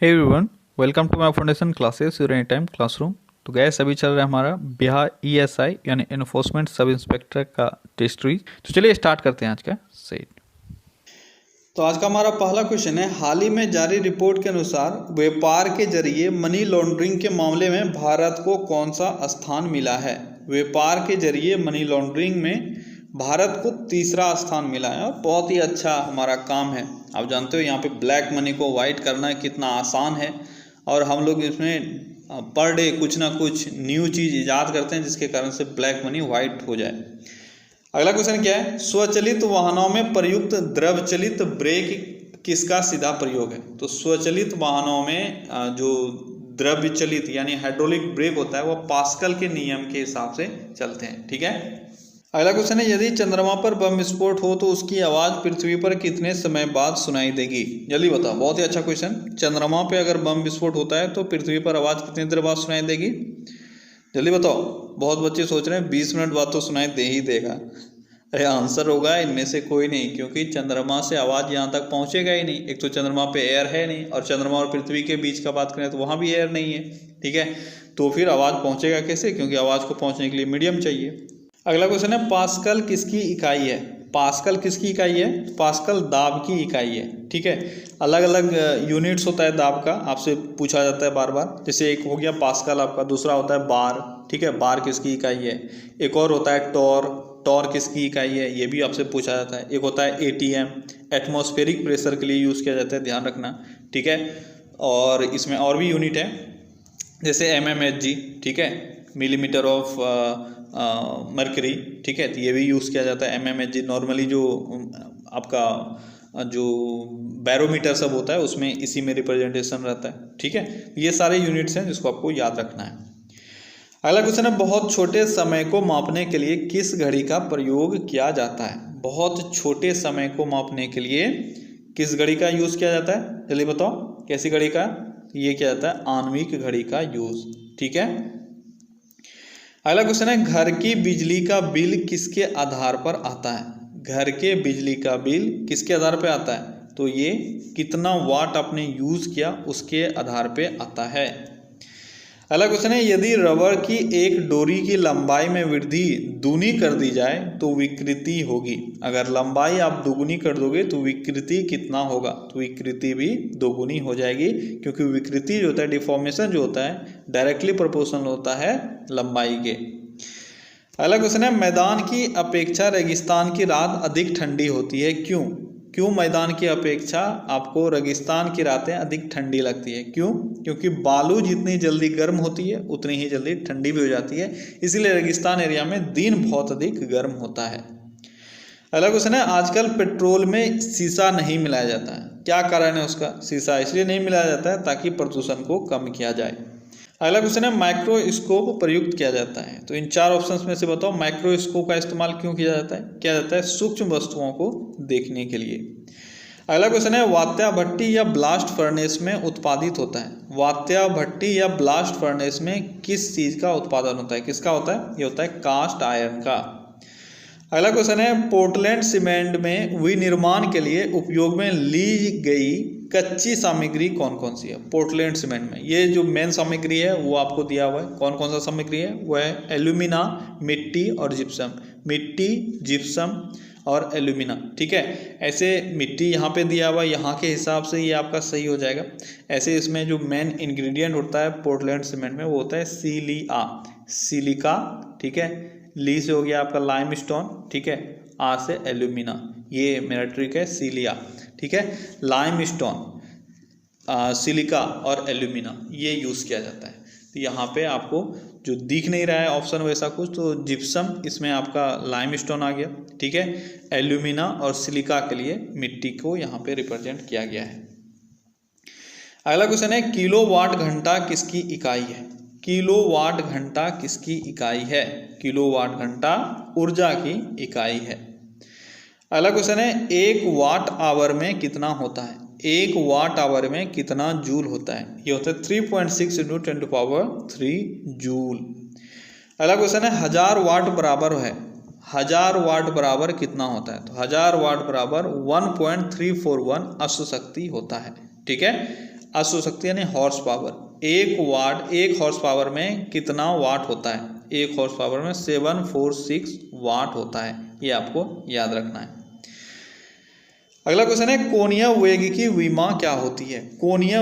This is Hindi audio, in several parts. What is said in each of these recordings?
Hey everyone, welcome to my foundation classes your any time classroom. तो गैस अभी चल रहा है हमारा बिहार ईएसआई यानी इन्फोर्समेंट सब इंस्पेक्टर का टेस्ट सीरीज। तो चलिए स्टार्ट करते हैं आज का सेट। तो आज का हमारा पहला क्वेश्चन है, हाल ही में जारी रिपोर्ट के अनुसार व्यापार के जरिए मनी लॉन्ड्रिंग के मामले में भारत को कौन सा स्थान मिला है। व्यापार के जरिए मनी लॉन्ड्रिंग में भारत को तीसरा स्थान मिला है और बहुत ही अच्छा हमारा काम है। आप जानते हो यहाँ पे ब्लैक मनी को वाइट करना कितना आसान है और हम लोग इसमें पर डे कुछ ना कुछ न्यू चीज़ ईजाद करते हैं जिसके कारण से ब्लैक मनी वाइट हो जाए। अगला क्वेश्चन क्या है, स्वचालित वाहनों में प्रयुक्त द्रवचलित ब्रेक किसका सीधा प्रयोग है। तो स्वचालित वाहनों में जो द्रवचलित यानी हाइड्रोलिक ब्रेक होता है वो पास्कल के नियम के हिसाब से चलते हैं। ठीक है। अगला क्वेश्चन है, यदि चंद्रमा पर बम विस्फोट हो तो उसकी आवाज़ पृथ्वी पर कितने समय बाद सुनाई देगी। जल्दी बताओ, बहुत ही अच्छा क्वेश्चन। चंद्रमा पे अगर बम विस्फोट होता है तो पृथ्वी पर आवाज़ कितनी देर बाद सुनाई देगी, जल्दी बताओ। बहुत बच्चे सोच रहे हैं 20 मिनट बाद तो सुनाई दे ही देगा। अरे आंसर होगा इनमें से कोई नहीं, क्योंकि चंद्रमा से आवाज़ यहाँ तक पहुँचेगा ही नहीं। एक तो चंद्रमा पे एयर है नहीं और चंद्रमा और पृथ्वी के बीच का बात करें तो वहाँ भी एयर नहीं है। ठीक है, तो फिर आवाज़ पहुँचेगा कैसे, क्योंकि आवाज़ को पहुँचने के लिए मीडियम चाहिए। अगला क्वेश्चन है, पास्कल किसकी इकाई है। पास्कल किसकी इकाई है, पास्कल दाब की इकाई है। ठीक है, अलग अलग यूनिट्स होता है दाब का, आपसे पूछा जाता है बार बार। जैसे एक हो गया पास्कल आपका, दूसरा होता है बार। ठीक है, बार किसकी इकाई है। एक और होता है टॉर, टॉर किसकी इकाई है, ये भी आपसे पूछा जाता है। एक होता है एटीएम, एटमॉस्फेरिक प्रेशर के लिए यूज़ किया जाता है, ध्यान रखना। ठीक है, और इसमें और भी यूनिट है जैसे एमएमएचजी। ठीक है, मिलीमीटर ऑफ मर्करी। ठीक है, तो ये भी यूज़ किया जाता है एमएमएचजी। नॉर्मली जो आपका जो बैरोमीटर सब होता है उसमें इसी में रिप्रेजेंटेशन रहता है। ठीक है, ये सारे यूनिट्स हैं जिसको आपको याद रखना है। अगला क्वेश्चन है, बहुत छोटे समय को मापने के लिए किस घड़ी का प्रयोग किया जाता है। बहुत छोटे समय को मापने के लिए किस घड़ी का यूज़ किया जाता है, जल्दी बताओ। कैसी घड़ी का, ये किया जाता है आणविक घड़ी का यूज़। ठीक है। अगला क्वेश्चन है, घर की बिजली का बिल किसके आधार पर आता है। घर के बिजली का बिल किसके आधार पर आता है, तो ये कितना वाट आपने यूज़ किया उसके आधार पे आता है। अगला क्वेश्चन है, यदि रबर की एक डोरी की लंबाई में वृद्धि दूनी कर दी जाए तो विकृति होगी। अगर लंबाई आप दोगुनी कर दोगे तो विकृति कितना होगा, तो विकृति भी दोगुनी हो जाएगी, क्योंकि विकृति जो होता है, डिफॉर्मेशन जो होता है, डायरेक्टली प्रोपोर्शनल होता है लंबाई के। अगला क्वेश्चन है, मैदान की अपेक्षा रेगिस्तान की रात अधिक ठंडी होती है, क्यों। क्यों मैदान की अपेक्षा आपको रेगिस्तान की रातें अधिक ठंडी लगती है, क्यों। क्योंकि बालू जितनी जल्दी गर्म होती है उतनी ही जल्दी ठंडी भी हो जाती है, इसीलिए रेगिस्तान एरिया में दिन बहुत अधिक गर्म होता है। अगला क्वेश्चन है, आजकल पेट्रोल में शीशा नहीं मिलाया जाता है, क्या कारण है उसका। शीशा इसलिए नहीं मिलाया जाता है ताकि प्रदूषण को कम किया जाए। अगला क्वेश्चन है, माइक्रोस्कोप प्रयुक्त किया जाता है, तो इन चार ऑप्शंस में से बताओ माइक्रोस्कोप का इस्तेमाल क्यों किया जाता है। किया जाता है सूक्ष्म वस्तुओं को देखने के लिए। अगला क्वेश्चन है, वात्या भट्टी या ब्लास्ट फर्नेस में उत्पादित होता है। वात्या भट्टी या ब्लास्ट फर्नेस में किस चीज़ का उत्पादन होता है, किसका होता है, ये होता है कास्ट आयरन का। अगला क्वेश्चन है, पोर्टलैंड सीमेंट में विनिर्माण के लिए उपयोग में ली गई कच्ची सामग्री कौन कौन सी है। पोर्टलैंड सीमेंट में ये जो मेन सामग्री है वो आपको दिया हुआ है, कौन कौन सा सामग्री है, वो है एल्यूमिना, मिट्टी और जिप्सम। मिट्टी, जिप्सम और एल्यूमिना। ठीक है, ऐसे मिट्टी यहाँ पे दिया हुआ है, यहाँ के हिसाब से ये आपका सही हो जाएगा। ऐसे इसमें जो मेन इंग्रेडिएंट होता है पोर्टलैंड सीमेंट में वो होता है सिलिका, सिलिका। ठीक है, ली से हो गया आपका लाइमस्टोन। ठीक है, आ से एल्यूमिना, ये मेरा ट्रिक है सिलिया। ठीक है, लाइमस्टोन, सिलिका और एल्यूमिना ये यूज़ किया जाता है। तो यहाँ पे आपको जो दिख नहीं रहा है ऑप्शन वैसा कुछ, तो जिप्सम इसमें आपका लाइमस्टोन आ गया। ठीक है, एल्यूमिना और सिलिका के लिए मिट्टी को यहाँ पे रिप्रेजेंट किया गया है। अगला क्वेश्चन है, किलोवाट घंटा किसकी इकाई है। किलोवाट घंटा किसकी इकाई है, किलोवाट घंटा ऊर्जा की इकाई है। अगला क्वेश्चन है, 1 वाट आवर में कितना होता है। 1 वाट आवर में कितना जूल होता है, ये होता है 3.6 × 10⁻³ जूल। अगला क्वेश्चन है, 1000 वाट बराबर है, 1000 वाट बराबर कितना होता है, तो 1000 वाट बराबर 1.341 अश्व शक्ति होता है। ठीक है, अश्व शक्ति यानी हॉर्स पावर। एक हॉर्स पावर में कितना वाट होता है? एक हॉर्स पावर में 746 वाट होता है, ये आपको याद रखना है। अगला क्वेश्चन है कोणीय वेग की विमा क्या होती है? कोणीय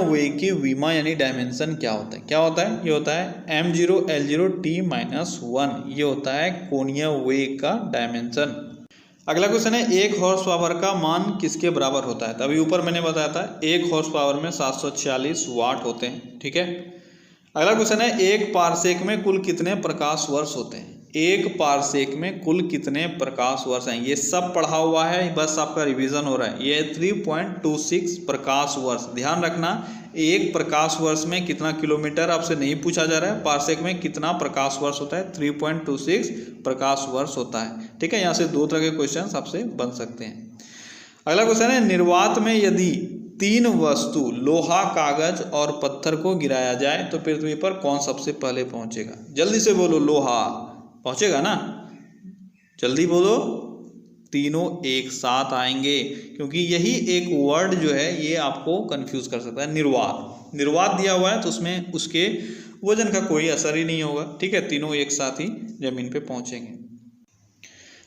वेग की विमा यानी डायमेंशन क्या होता है? क्या होता है? ये होता है m0 l0 t-1, ये होता है कोणीय वेग का डायमेंशन। अगला क्वेश्चन है एक हॉर्स पावर का मान किसके बराबर होता है? तभी ऊपर मैंने बताया था एक हॉर्स पावर में 746 वाट होते हैं, ठीक है। अगला क्वेश्चन है एक पारसेक में कुल कितने प्रकाश वर्ष होते हैं? एक पारसेक में कुल कितने प्रकाश वर्ष हैं? ये सब पढ़ा हुआ है, बस आपका रिवीजन हो रहा है। ये 3.26 प्रकाश वर्ष। ध्यान रखना, एक प्रकाश वर्ष में कितना किलोमीटर आपसे नहीं पूछा जा रहा है, पारसेक में कितना प्रकाश वर्ष होता है, 3.26 प्रकाश वर्ष होता है, ठीक है। यहाँ से दो तरह के क्वेश्चन आपसे बन सकते हैं। अगला क्वेश्चन है निर्वात में यदि 3 वस्तु लोहा, कागज और पत्थर को गिराया जाए तो पृथ्वी पर कौन सबसे पहले पहुंचेगा? जल्दी से बोलो, लोहा पहुंचेगा ना? जल्दी बोलो, तीनों एक साथ आएंगे, क्योंकि यही एक वर्ड जो है ये आपको कंफ्यूज कर सकता है। निर्वात दिया हुआ है तो उसमें उसके वजन का कोई असर ही नहीं होगा, ठीक है। तीनों एक साथ ही जमीन पे पहुंचेंगे।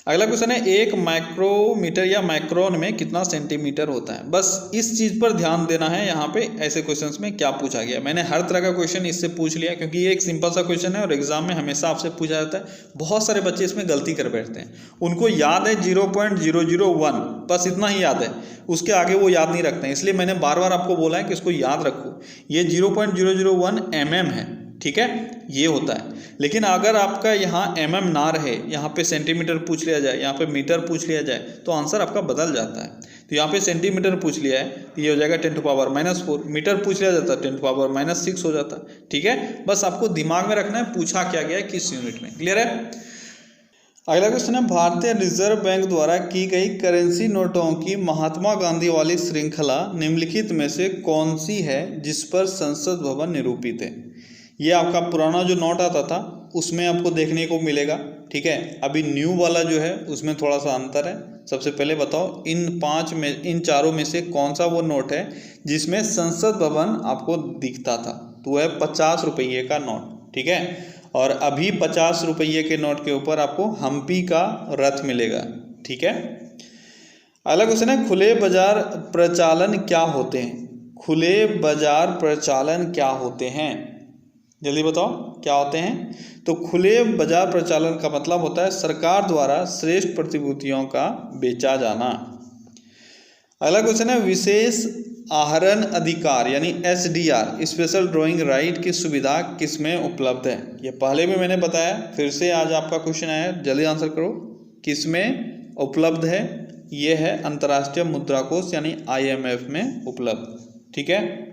अगला क्वेश्चन है एक माइक्रोमीटर या माइक्रोन में कितना सेंटीमीटर होता है? बस इस चीज़ पर ध्यान देना है। यहाँ पे ऐसे क्वेश्चंस में क्या पूछा गया, मैंने हर तरह का क्वेश्चन इससे पूछ लिया, क्योंकि ये एक सिंपल सा क्वेश्चन है और एग्जाम में हमेशा आपसे पूछा जाता है। बहुत सारे बच्चे इसमें गलती कर बैठते हैं, उनको याद है 0.001, बस इतना ही याद है, उसके आगे वो याद नहीं रखते हैं। इसलिए मैंने बार बार आपको बोला है कि इसको याद रखो। ये 0.001 mm है, ठीक है, ये होता है। लेकिन अगर आपका यहाँ mm ना रहे, यहाँ पे सेंटीमीटर पूछ लिया जाए, यहाँ पे मीटर पूछ लिया जाए, तो आंसर आपका बदल जाता है। तो यहाँ पे सेंटीमीटर पूछ लिया है तो ये हो जाएगा 10⁻⁴, मीटर पूछ लिया जाता है 10⁻�6 हो जाता है, ठीक है। बस आपको दिमाग में रखना है पूछा क्या गया है, किस यूनिट में। क्लियर है? अगला क्वेश्चन है भारतीय रिजर्व बैंक द्वारा की गई करेंसी नोटों की महात्मा गांधी वाली श्रृंखला निम्नलिखित में से कौन सी है जिस पर संसद भवन निरूपित है? ये आपका पुराना जो नोट आता था उसमें आपको देखने को मिलेगा, ठीक है। अभी न्यू वाला जो है उसमें थोड़ा सा अंतर है। सबसे पहले बताओ इन चारों में से कौन सा वो नोट है जिसमें संसद भवन आपको दिखता था? तो है 50 रुपये का नोट, ठीक है। और अभी 50 रुपये के नोट के ऊपर आपको हम्पी का रथ मिलेगा, ठीक है। अगला क्वेश्चन है खुले बाजार प्रचालन क्या होते हैं? खुले बाजार प्रचालन क्या होते हैं? जल्दी बताओ क्या होते हैं? तो खुले बाजार प्रचालन का मतलब होता है सरकार द्वारा श्रेष्ठ प्रतिभूतियों का बेचा जाना। अगला क्वेश्चन है विशेष आहरण अधिकार यानी SDR स्पेशल ड्राइंग राइट की सुविधा किसमें उपलब्ध है? ये पहले भी मैंने बताया, फिर से आज आपका क्वेश्चन आया, जल्दी आंसर करो। किसमें उपलब्ध है? ये है अंतर्राष्ट्रीय मुद्रा कोष यानी IMF में उपलब्ध, ठीक है।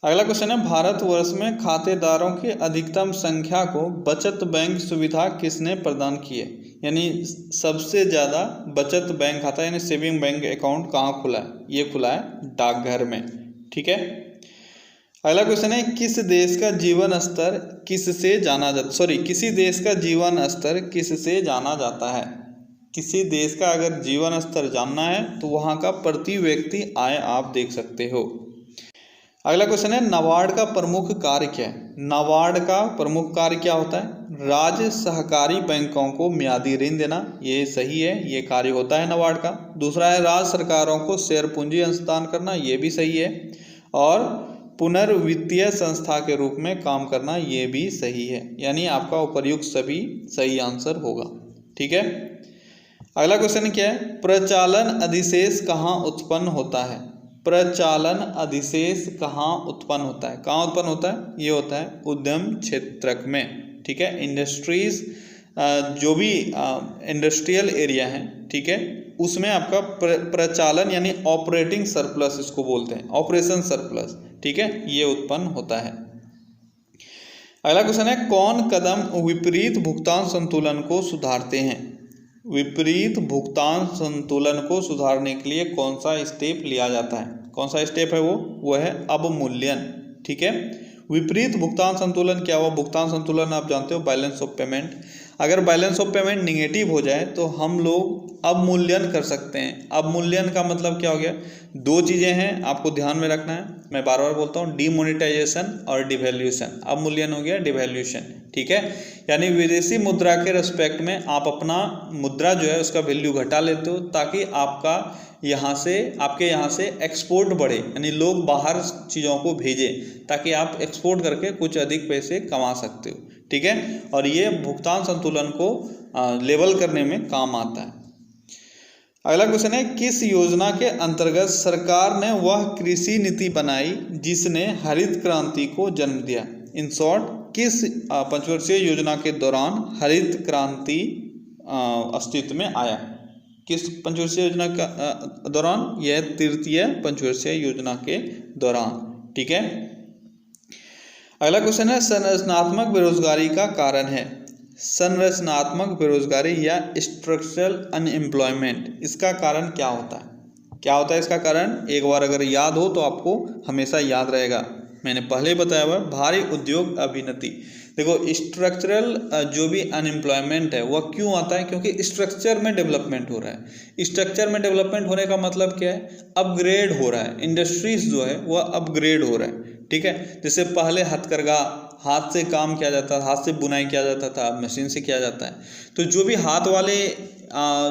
अगला क्वेश्चन है भारतवर्ष में खातेदारों की अधिकतम संख्या को बचत बैंक सुविधा किसने प्रदान की है? यानी सबसे ज़्यादा बचत बैंक खाता यानी सेविंग बैंक अकाउंट कहाँ खुला है? ये खुला है डाकघर में, ठीक है। अगला क्वेश्चन है किसी देश का जीवन स्तर किससे जाना जाता है? किसी देश का अगर जीवन स्तर जानना है तो वहाँ का प्रति व्यक्ति आय आप देख सकते हो। अगला क्वेश्चन है नाबार्ड का प्रमुख कार्य क्या है? नाबार्ड का प्रमुख कार्य क्या होता है? राज्य सहकारी बैंकों को मियादी ऋण देना, ये सही है, ये कार्य होता है नाबार्ड का। दूसरा है राज्य सरकारों को शेयर पूंजी अंशदान करना, ये भी सही है। और पुनर्वित्तीय संस्था के रूप में काम करना, ये भी सही है। यानी आपका उपर्युक्त सभी सही आंसर होगा, ठीक है। अगला क्वेश्चन क्या है? प्रचालन अधिशेष कहाँ उत्पन्न होता है? प्रचालन अधिशेष कहाँ उत्पन्न होता है? कहाँ उत्पन्न होता है? ये होता है उद्यम क्षेत्रक में, ठीक है। इंडस्ट्रीज जो भी इंडस्ट्रियल एरिया है, ठीक है, उसमें आपका प्रचालन यानी ऑपरेटिंग सरप्लस इसको बोलते हैं, ऑपरेशन सरप्लस, ठीक है, ये उत्पन्न होता है। अगला क्वेश्चन है कौन कदम विपरीत भुगतान संतुलन को सुधारते हैं? विपरीत भुगतान संतुलन को सुधारने के लिए कौन सा स्टेप लिया जाता है? कौन सा स्टेप है वो है अवमूल्यन, ठीक है। विपरीत भुगतान संतुलन क्या हुआ? भुगतान संतुलन आप जानते हो बैलेंस ऑफ पेमेंट। अगर बैलेंस ऑफ पेमेंट निगेटिव हो जाए तो हम लोग अवमूल्यन कर सकते हैं। अवमूल्यन का मतलब क्या हो गया, दो चीज़ें हैं आपको ध्यान में रखना है, मैं बार बार बोलता हूँ, डीमोनेटाइजेशन और डिवैल्यूएशन। अवमूल्यन हो गया डिवैल्यूएशन, ठीक है। यानी विदेशी मुद्रा के रेस्पेक्ट में आप अपना मुद्रा जो है उसका वैल्यू घटा लेते हो ताकि आपके यहाँ से एक्सपोर्ट बढ़े, यानी लोग बाहर चीज़ों को भेजें ताकि आप एक्सपोर्ट करके कुछ अधिक पैसे कमा सकते हो, ठीक है। और ये भुगतान संतुलन को लेवल करने में काम आता है। अगला क्वेश्चन है, किस योजना के अंतर्गत सरकार ने वह कृषि नीति बनाई जिसने हरित क्रांति को जन्म दिया। इन शॉर्ट, किस पंचवर्षीय योजना के दौरान हरित क्रांति अस्तित्व में आया। किस पंचवर्षीय योजना का दौरान, यह तृतीय पंचवर्षीय योजना के दौरान, ठीक है। अगला क्वेश्चन है, संरचनात्मक बेरोजगारी का कारण है। संरचनात्मक बेरोजगारी या स्ट्रक्चरल अनएम्प्लॉयमेंट, इसका कारण क्या होता है? क्या होता है इसका कारण? एक बार अगर याद हो तो आपको हमेशा याद रहेगा, मैंने पहले बताया हुआ, भारी उद्योग अभिनति। देखो, स्ट्रक्चरल जो भी अनएम्प्लॉयमेंट है वह क्यों आता है? क्योंकि स्ट्रक्चर में डेवलपमेंट हो रहा है। स्ट्रक्चर में डेवलपमेंट होने का मतलब क्या है? अपग्रेड हो रहा है, इंडस्ट्रीज जो है वह अपग्रेड हो रहा है, ठीक है। जैसे पहले हथकरघा, हाथ से काम किया जाता था, हाथ से बुनाई किया जाता था, अब मशीन से किया जाता है। तो जो भी हाथ वाले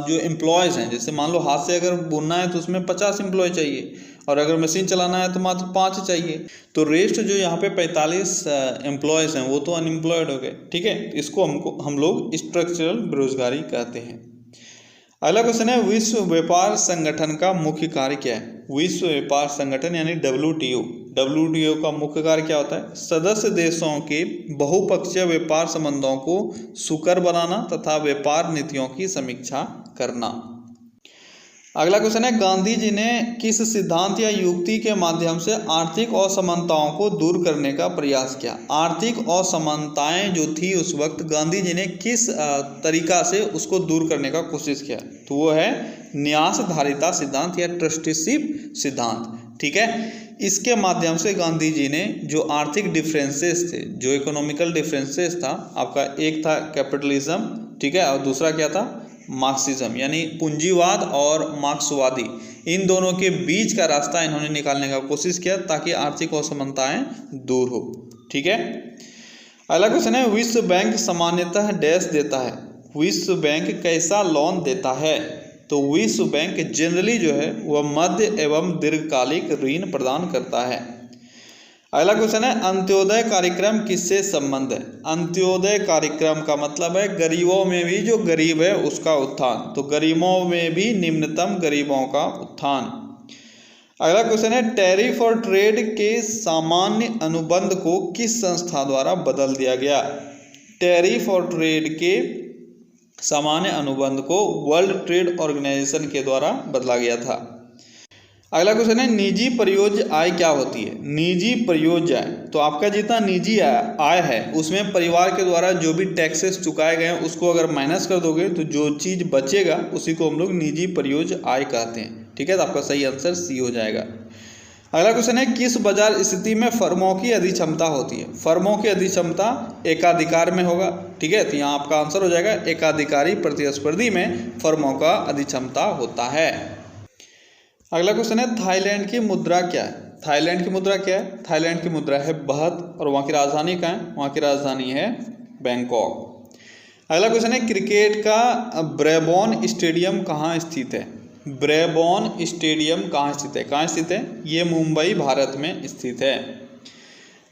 जो एम्प्लॉयज़ हैं, जैसे मान लो हाथ से अगर बुनना है तो उसमें 50 एम्प्लॉय चाहिए, और अगर मशीन चलाना है तो मात्र 5 चाहिए। तो रेस्ट जो यहाँ पे 45 एम्प्लॉयज़ हैं वो तो अनएम्प्लॉयड हो गए, ठीक है। इसको हम लोग स्ट्रक्चरल बेरोजगारी कहते हैं। अगला क्वेश्चन है, विश्व व्यापार संगठन का मुख्य कार्य क्या है? विश्व व्यापार संगठन यानी WTO का मुख्य कार्य क्या होता है? सदस्य देशों के बहुपक्षीय व्यापार संबंधों को सुकर बनाना तथा व्यापार नीतियों की समीक्षा करना। अगला क्वेश्चन है, गांधी जी ने किस सिद्धांत या युक्ति के माध्यम से आर्थिक असमानताओं को दूर करने का प्रयास किया? आर्थिक असमानताएं जो थी उस वक्त, गांधी जी ने किस तरीका से उसको दूर करने का कोशिश किया? तो वो है न्यासधारिता सिद्धांत या ट्रस्टीशिप सिद्धांत, ठीक है। इसके माध्यम से गांधी जी ने जो आर्थिक डिफरेंसेस थे, जो इकोनॉमिकल डिफरेंसेस था आपका, एक था कैपिटलिज्म, ठीक है, और दूसरा क्या था? मार्क्सिज्म, यानी पूंजीवाद और मार्क्सवादी, इन दोनों के बीच का रास्ता इन्होंने निकालने का कोशिश किया ताकि आर्थिक असमानताएं दूर हो, ठीक है। अगला क्वेश्चन है, विश्व बैंक सामान्यतः डैश देता है? विश्व बैंक कैसा लोन देता है? तो विश्व बैंक जनरली जो है वह मध्य एवं दीर्घकालिक ऋण प्रदान करता है। अगला क्वेश्चन है, अंत्योदय कार्यक्रम किससे संबंध है? अंत्योदय कार्यक्रम का मतलब है गरीबों में भी जो गरीब है उसका उत्थान, तो गरीबों में भी निम्नतम गरीबों का उत्थान। अगला क्वेश्चन है, टैरिफ और ट्रेड के सामान्य अनुबंध को किस संस्था द्वारा बदल दिया गया? टैरिफ और ट्रेड के सामान्य अनुबंध को वर्ल्ड ट्रेड ऑर्गेनाइजेशन के द्वारा बदला गया था। अगला क्वेश्चन है, निजी परियोज्य आय क्या होती है? निजी परियोज्य आय, तो आपका जितना निजी आय है उसमें परिवार के द्वारा जो भी टैक्सेस चुकाए गए हैं उसको अगर माइनस कर दोगे तो जो चीज़ बचेगा उसी को हम लोग निजी परियोज्य आय कहते हैं, ठीक है। तो आपका सही आंसर सी हो जाएगा। अगला क्वेश्चन है, किस बाजार स्थिति में फर्मों की अधिक्षमता होती है? फर्मों की अधिक्षमता एकाधिकार में होगा, ठीक है। तो यहाँ आपका आंसर हो जाएगा एकाधिकारी प्रतिस्पर्धी में फर्मों का अधिक्षमता होता है। अगला क्वेश्चन है, थाईलैंड की मुद्रा क्या है? थाईलैंड की मुद्रा क्या है? थाईलैंड की मुद्रा है बहत, और वहाँ की राजधानी कहाँ है? वहाँ की राजधानी है बैंकॉक। अगला क्वेश्चन है, क्रिकेट का ब्रेबॉर्न स्टेडियम कहाँ स्थित है? ब्रेबॉर्न स्टेडियम कहाँ स्थित है? कहाँ स्थित है? ये मुंबई, भारत में स्थित है।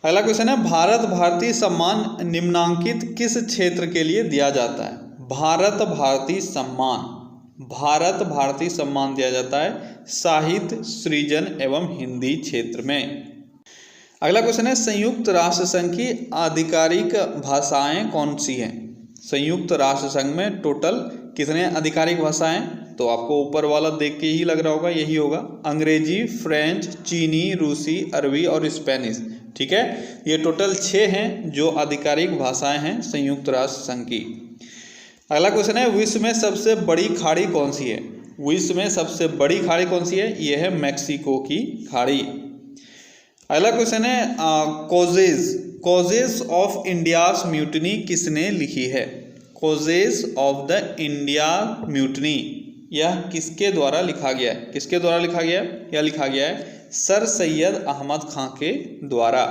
अगला क्वेश्चन है, भारत भारती सम्मान निम्नांकित किस क्षेत्र के लिए दिया जाता है? भारत भारती सम्मान दिया जाता है साहित्य, सृजन एवं हिंदी क्षेत्र में। अगला क्वेश्चन है, संयुक्त राष्ट्र संघ की आधिकारिक भाषाएं कौन सी हैं? संयुक्त राष्ट्र संघ में टोटल कितने आधिकारिक भाषाएं? तो आपको ऊपर वाला देख के ही लग रहा होगा यही होगा, अंग्रेजी, फ्रेंच, चीनी, रूसी, अरबी और स्पेनिश, ठीक है। ये टोटल 6 हैं जो आधिकारिक भाषाएं हैं संयुक्त राष्ट्र संघ की। अगला क्वेश्चन है, विश्व में सबसे बड़ी खाड़ी कौन सी है? विश्व में सबसे बड़ी खाड़ी कौन सी है? यह है मैक्सिको की खाड़ी। अगला क्वेश्चन है, कॉजेज ऑफ इंडियाज म्यूटनी किसने लिखी है? Causes of the India mutiny, यह किसके द्वारा लिखा गया है? किसके द्वारा लिखा गया है? यह लिखा गया है सर सैयद अहमद खां के द्वारा।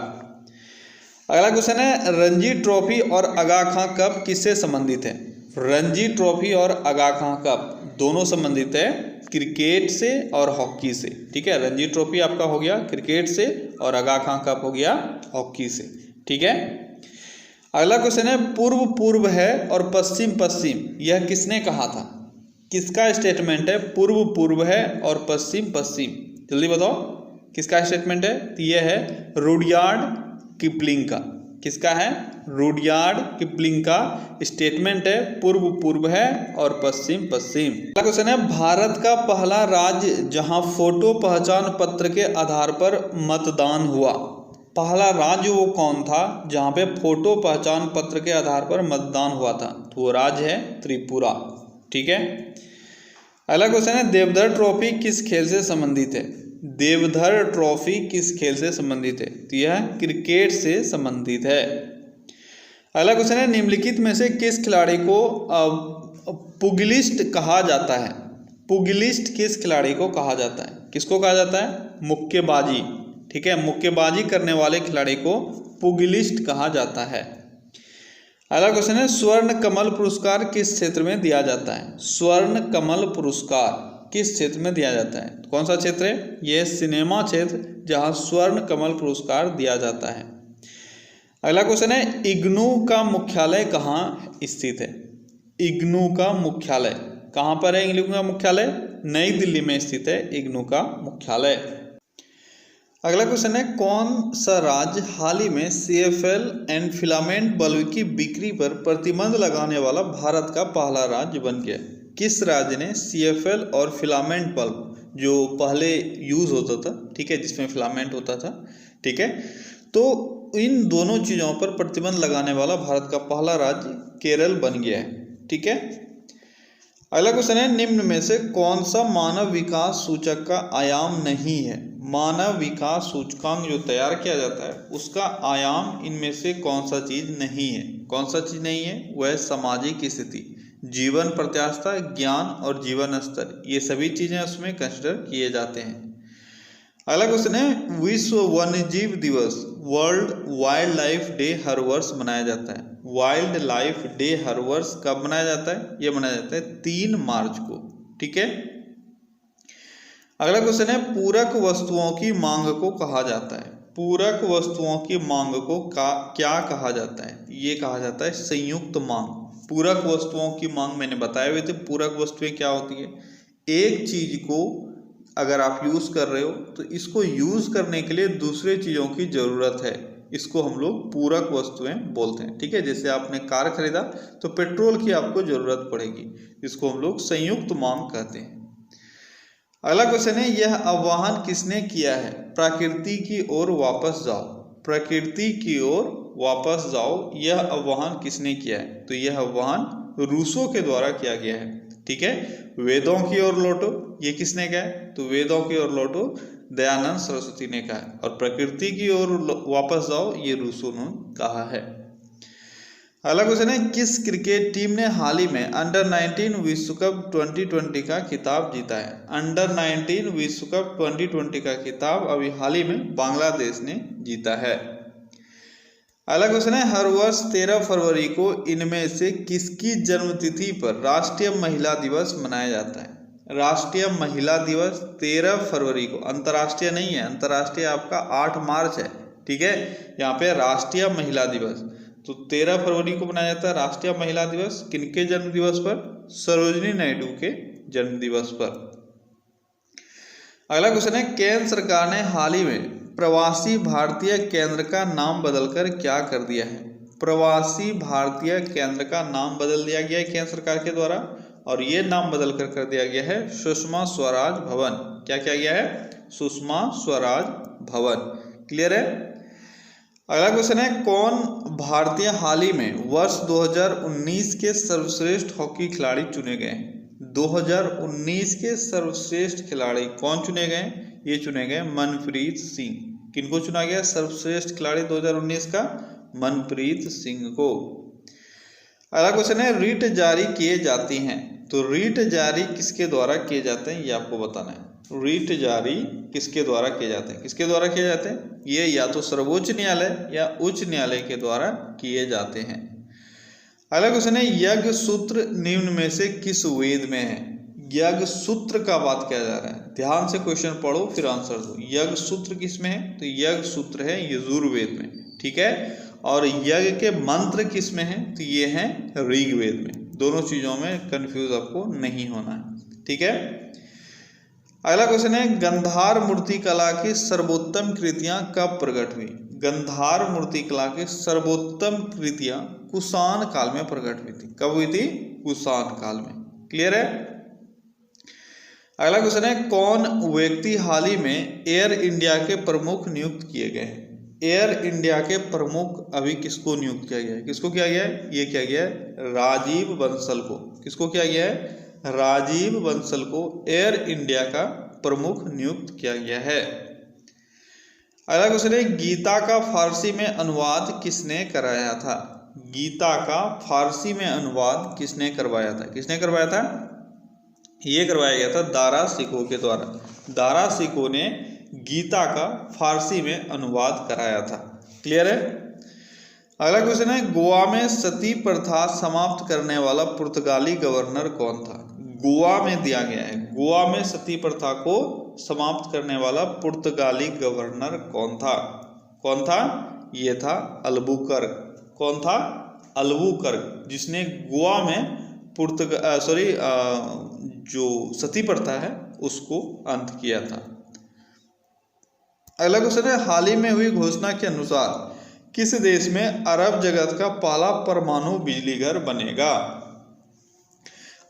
अगला क्वेश्चन है रणजी ट्रॉफी और आगा खां कप किससे संबंधित है? रणजी ट्रॉफी और आगा खां कप दोनों संबंधित है क्रिकेट से और हॉकी से। ठीक है, रणजी ट्रॉफी आपका हो गया क्रिकेट से और आगा खां कप हो गया हॉकी से। ठीक है, अगला क्वेश्चन है पूर्व पूर्व है और पश्चिम पश्चिम, यह किसने कहा था? किसका स्टेटमेंट है पूर्व पूर्व है और पश्चिम पश्चिम? जल्दी बताओ किसका स्टेटमेंट है? तो यह है रुडयार्ड किपलिंग का। किसका है? रुडयार्ड किपलिंग का स्टेटमेंट है पूर्व पूर्व है और पश्चिम पश्चिम। अगला क्वेश्चन है भारत का पहला राज्य जहां फोटो पहचान पत्र के आधार पर मतदान हुआ, पहला राज्य वो कौन था जहां पे फोटो पहचान पत्र के आधार पर मतदान हुआ था? तो वो राज्य है त्रिपुरा। ठीक है, अगला क्वेश्चन है देवधर ट्रॉफी किस खेल से संबंधित है? देवधर ट्रॉफी किस खेल से संबंधित है? तो यह क्रिकेट से संबंधित है। अगला क्वेश्चन है निम्नलिखित में से किस खिलाड़ी को पुगिलिस्ट कहा जाता है? पुगिलिस्ट किस खिलाड़ी को कहा जाता है? किसको कहा जाता है? मुक्केबाजी। ठीक है, मुक्केबाजी करने वाले खिलाड़ी को पुगिलिस्ट कहा जाता है। अगला क्वेश्चन है स्वर्ण कमल पुरस्कार किस क्षेत्र में दिया जाता है? स्वर्ण कमल पुरस्कार किस क्षेत्र में दिया जाता है? कौन सा क्षेत्र है? यह सिनेमा क्षेत्र जहां स्वर्ण कमल पुरस्कार दिया जाता है। अगला क्वेश्चन है इग्नू का मुख्यालय कहाँ स्थित है? इग्नू का मुख्यालय कहाँ पर है? इग्नू का मुख्यालय नई दिल्ली में स्थित है इग्नू का मुख्यालय। अगला क्वेश्चन है कौन सा राज्य हाल ही में CFL एंड फिलामेंट बल्ब की बिक्री पर प्रतिबंध लगाने वाला भारत का पहला राज्य बन गया? किस राज्य ने CFL और फिलामेंट बल्ब जो पहले यूज होता था, ठीक है, जिसमें फिलामेंट होता था, ठीक है, तो इन दोनों चीज़ों पर प्रतिबंध लगाने वाला भारत का पहला राज्य केरल बन गया है। ठीक है, अगला क्वेश्चन है निम्न में से कौन सा मानव विकास सूचक का आयाम नहीं है? मानव विकास सूचकांक जो तैयार किया जाता है उसका आयाम इनमें से कौन सा चीज नहीं है? कौन सा चीज नहीं है? वह सामाजिक स्थिति, जीवन प्रत्याशा, ज्ञान और जीवन स्तर, ये सभी चीजें उसमें कंसिडर किए जाते हैं। अगला क्वेश्चन है विश्व वन्यजीव दिवस वर्ल्ड वाइल्ड लाइफ डे हर वर्ष मनाया जाता है। वाइल्ड लाइफ डे हर वर्ष कब मनाया जाता है? यह मनाया जाता है 3 मार्च को। ठीक है, अगला क्वेश्चन है पूरक वस्तुओं की मांग को कहा जाता है। पूरक वस्तुओं की मांग को क्या कहा जाता है? ये कहा जाता है संयुक्त मांग। पूरक वस्तुओं की मांग मैंने बताए हुए थे। पूरक वस्तुएं क्या होती है? एक चीज को अगर आप यूज कर रहे हो तो इसको यूज करने के लिए दूसरे चीजों की जरूरत है, इसको हम लोग पूरक वस्तुएं बोलते हैं। ठीक है, जैसे आपने कार खरीदा तो पेट्रोल की आपको जरूरत पड़ेगी, इसको हम लोग संयुक्त मांग कहते हैं। अगला क्वेश्चन है यह आह्वान किसने किया है? प्रकृति की ओर वापस जाओ। प्रकृति की ओर वापस जाओ, यह आह्वान किसने किया है? तो यह आह्वान रूसो के द्वारा किया गया है। ठीक है, वेदों की ओर लौटो, ये किसने कहा है? तो वेदों की ओर लौटो दयानंद सरस्वती ने कहा है। और प्रकृति की ओर वापस जाओ, ये रूसो ने कहा है। अगला क्वेश्चन है किस क्रिकेट टीम ने हाल ही में अंडर-19 विश्व कप 2020 का खिताब जीता है? अंडर-19 विश्व कप 2020 का खिताब अभी हाल ही में बांग्लादेश ने जीता है। अगला क्वेश्चन है हर वर्ष 13 फरवरी को इनमें से किसकी जन्मतिथि पर राष्ट्रीय महिला दिवस मनाया जाता है? राष्ट्रीय महिला दिवस 13 फरवरी को, अंतर्राष्ट्रीय नहीं है, अंतर्राष्ट्रीय आपका 8 मार्च है। ठीक है, यहाँ पे राष्ट्रीय महिला दिवस तो 13 फरवरी को मनाया जाता है राष्ट्रीय महिला दिवस। किनके जन्म दिवस पर? सरोजिनी नायडू के जन्म दिवस पर। अगला क्वेश्चन है केंद्र सरकार ने हाल ही में प्रवासी भारतीय केंद्र का नाम बदलकर क्या कर दिया है? प्रवासी भारतीय केंद्र का नाम बदल दिया गया है केंद्र सरकार के द्वारा, और ये नाम बदलकर कर दिया गया है सुषमा स्वराज भवन। क्या किया गया है? सुषमा स्वराज भवन। क्लियर है? अगला क्वेश्चन है कौन भारतीय हाल ही में वर्ष 2019 के सर्वश्रेष्ठ हॉकी खिलाड़ी चुने गए? 2019 के सर्वश्रेष्ठ खिलाड़ी कौन चुने गए? ये चुने गए मनप्रीत सिंह। किनको चुना गया सर्वश्रेष्ठ खिलाड़ी 2019 का? मनप्रीत सिंह को। अगला क्वेश्चन है रीट जारी किए जाती हैं, तो रीट जारी किसके द्वारा किए जाते हैं ये आपको बताना है। रीट जारी किसके द्वारा किए जाते हैं, किसके द्वारा किए जाते हैं, ये या तो सर्वोच्च न्यायालय या उच्च न्यायालय के द्वारा किए जाते हैं। अगला क्वेश्चन है यज्ञ सूत्र निम्न में से किस वेद में है। यज्ञ सूत्र का बात किया जा रहा है, ध्यान से क्वेश्चन पढ़ो फिर आंसर दो। यज्ञ सूत्र किस में है, तो यज्ञ सूत्र है यजुर्वेद में, ठीक है। और यज्ञ के मंत्र किस में है, तो ये है ऋग्वेद में। दोनों चीजों में कंफ्यूज आपको नहीं होना है, ठीक है। अगला क्वेश्चन है गंधार मूर्ति कला की सर्वोत्तम कृतियां कब प्रकट हुई। गंधार मूर्ति कला की सर्वोत्तम कृतियां कुषाण काल में प्रकट हुई थी। कब हुई थी, कुषाण काल में। क्लियर है। अगला क्वेश्चन है कौन व्यक्ति हाल ही में एयर इंडिया के प्रमुख नियुक्त किए गए हैं। एयर इंडिया के प्रमुख अभी किसको नियुक्त किया गया है, किसको किया गया है, ये किया गया है राजीव बंसल को। किसको किया गया है, राजीव बंसल को एयर इंडिया का प्रमुख नियुक्त किया गया है। अगला क्वेश्चन है गीता का फारसी में अनुवाद किसने कराया था। गीता का फारसी में अनुवाद किसने करवाया था, किसने करवाया था, ये करवाया गया था दारा सिकोह के द्वारा। दारा सिकोह ने गीता का फारसी में अनुवाद कराया था। क्लियर है। अगला क्वेश्चन है गोवा में सती प्रथा समाप्त करने वाला पुर्तगाली गवर्नर कौन था। गोवा में दिया गया है, गोवा में सती प्रथा को समाप्त करने वाला पुर्तगाली गवर्नर कौन था, कौन था, ये था अल्बुकर्क। कौन था, अल्बुकर्क, जिसने गोवा में जो सती प्रथा है उसको अंत किया था। अगला क्वेश्चन है हाल ही में हुई घोषणा के अनुसार किस देश में अरब जगत का पहला परमाणु बिजली घर बनेगा।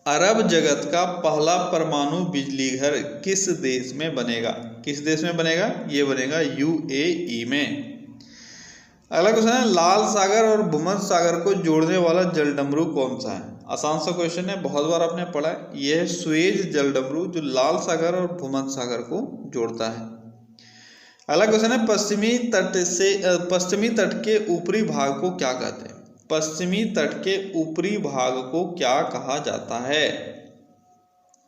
अरब जगत का पहला परमाणु बिजली घर किस देश में बनेगा, किस देश में बनेगा, ये बनेगा यूएई में। अगला क्वेश्चन है लाल सागर और भूमध्य सागर को जोड़ने वाला जलडमरू कौन सा है। आसान सा क्वेश्चन है, बहुत बार आपने पढ़ा है। यह है सुएज जलडमरू जो लाल सागर और भूमध्य सागर को जोड़ता है। अगला क्वेश्चन है पश्चिमी तट के ऊपरी भाग को क्या कहते हैं। पश्चिमी तट के ऊपरी भाग को क्या कहा जाता है,